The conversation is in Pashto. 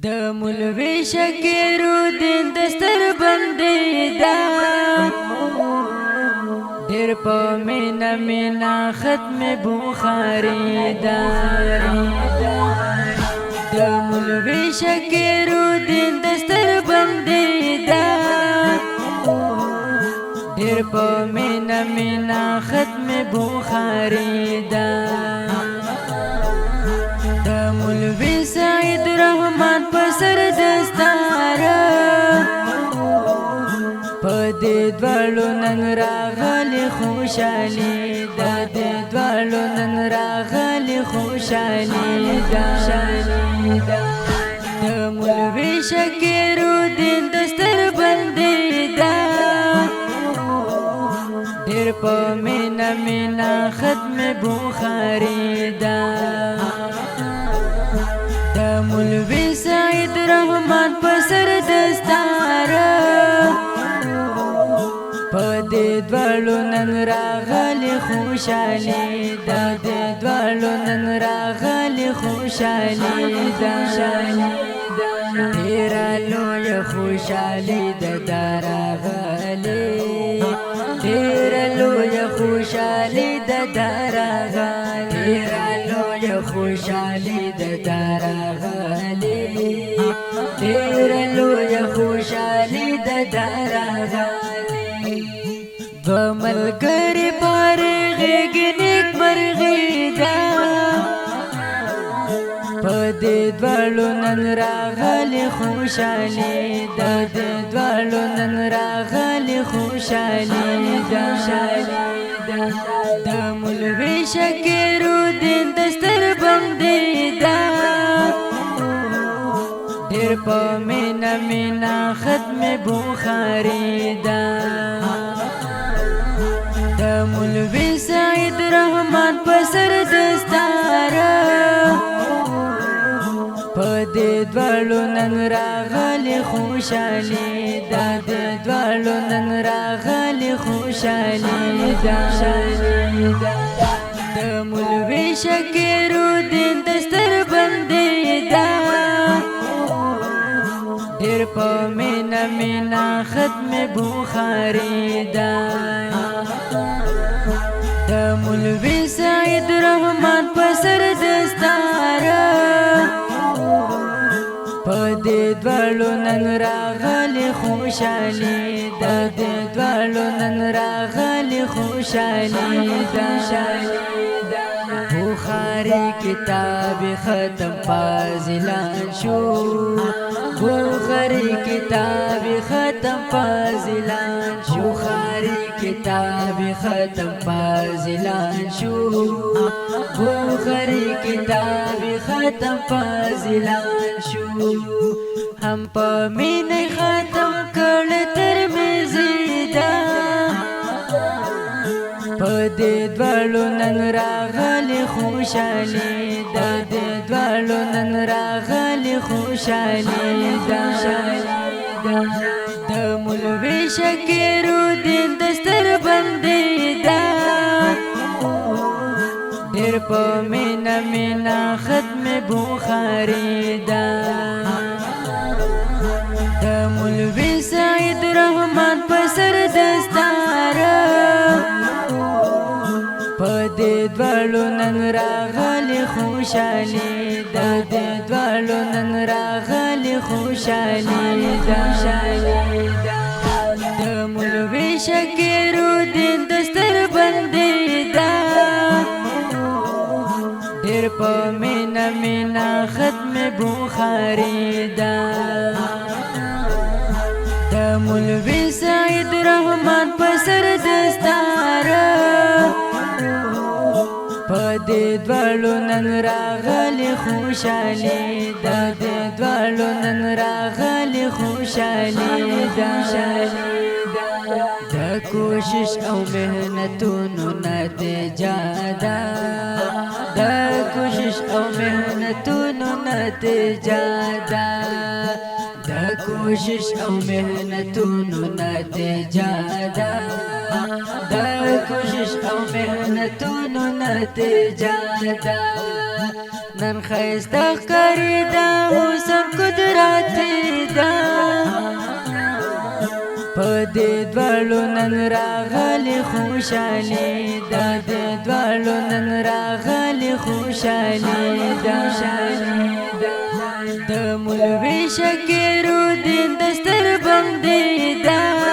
د مولوی شکیرالدین دستر بندی دا ډېر په مینا مینا ختم بخاری دا د مولوی شکیرالدین دستر بندی دا ډېر په مینا مینا ختم بخاری دا د مولوی سعید رحمان پسر دستاره پدې دوالو نن راغلی خوشالي دا دې دوالو نن راغلی خوشالي دا د مولوی شکیرالدین دستر بندی دا ډېر په مینا مینا ختم بخاری دا د مولوی سعید رحمان پسر دستاره پدې دوالو نن راغلی خوشالي دا دې دوالو نن راغلی خوشالي دا ډېره لویه خوشالي دا راغلې ډېره لویه خوشالي دا راغلې ډېره لویه خوشالي دا راغلې ډېره لویه خوشالي دا راغلې دو ملګري پر غېږ نیک مرغي دا پدې دوالو نن راغلی خوشالي دا دې دوالو نن راغلی خوشالي دا د مولوی شکیرالدین دستر بندی دا ډېر په مینا مینا ختم بخاری دا د مولوی سعید رحمان پسر دستاره پدې دوالو نن راغلی خوشالي دا دې دوالو نن راغلی خوشالي دا د مولوی شکیرالدین دستر بندی دا ډېر په مینا مینا ختم بخاری دا د مولوی سعید رحمان پسر دستاره پدې دوالو نن راغلی خوشالي دا دې دوالو نن راغلی خوشالي دا بخاری کتاب ختم فاضلان شو بخاری کتاب ختم فاضلان شو بخاری کتاب ختم فاضلان شو بخاری کتاب ختم فاضلان شو هم په مینه ختم کړ ترمذی دا پدې دوالو نن راغلی خوشالي دا دې دوالو نن راغلی خوشالي دا د مولوی شکیرالدین دستر بندی دا ډېر په مینا مینا ختم بخاری دا د مولوی سعید رحمان پسر دستاره پدې دوالو نن راغلی خوشالي دا دې دوالو نن راغلی خوشالي دا د مولوی شکیرالدین دستر بندی دا ډېر په مینا مینا ختم بخاری دا د مولوی سعید رحمان پسر دستاره پدې دوالو نن راغلی خوشالي دا دې دوالو نن راغلی خوشالي دا د کوشش او مهنتونو نتیجه ده د کوشش او مهنتونو نتیجه ده د کوشش او مهنتونو نتیجه ده د کوشش او مهنتونو نتیجه ده نن خیسته ښکاري د حسن قدرت دې دواړو نن راغلي خوشالي دا دې دواړو نن راغلي خوشالي دا د مولوي شکیرالدین دستر بندي دا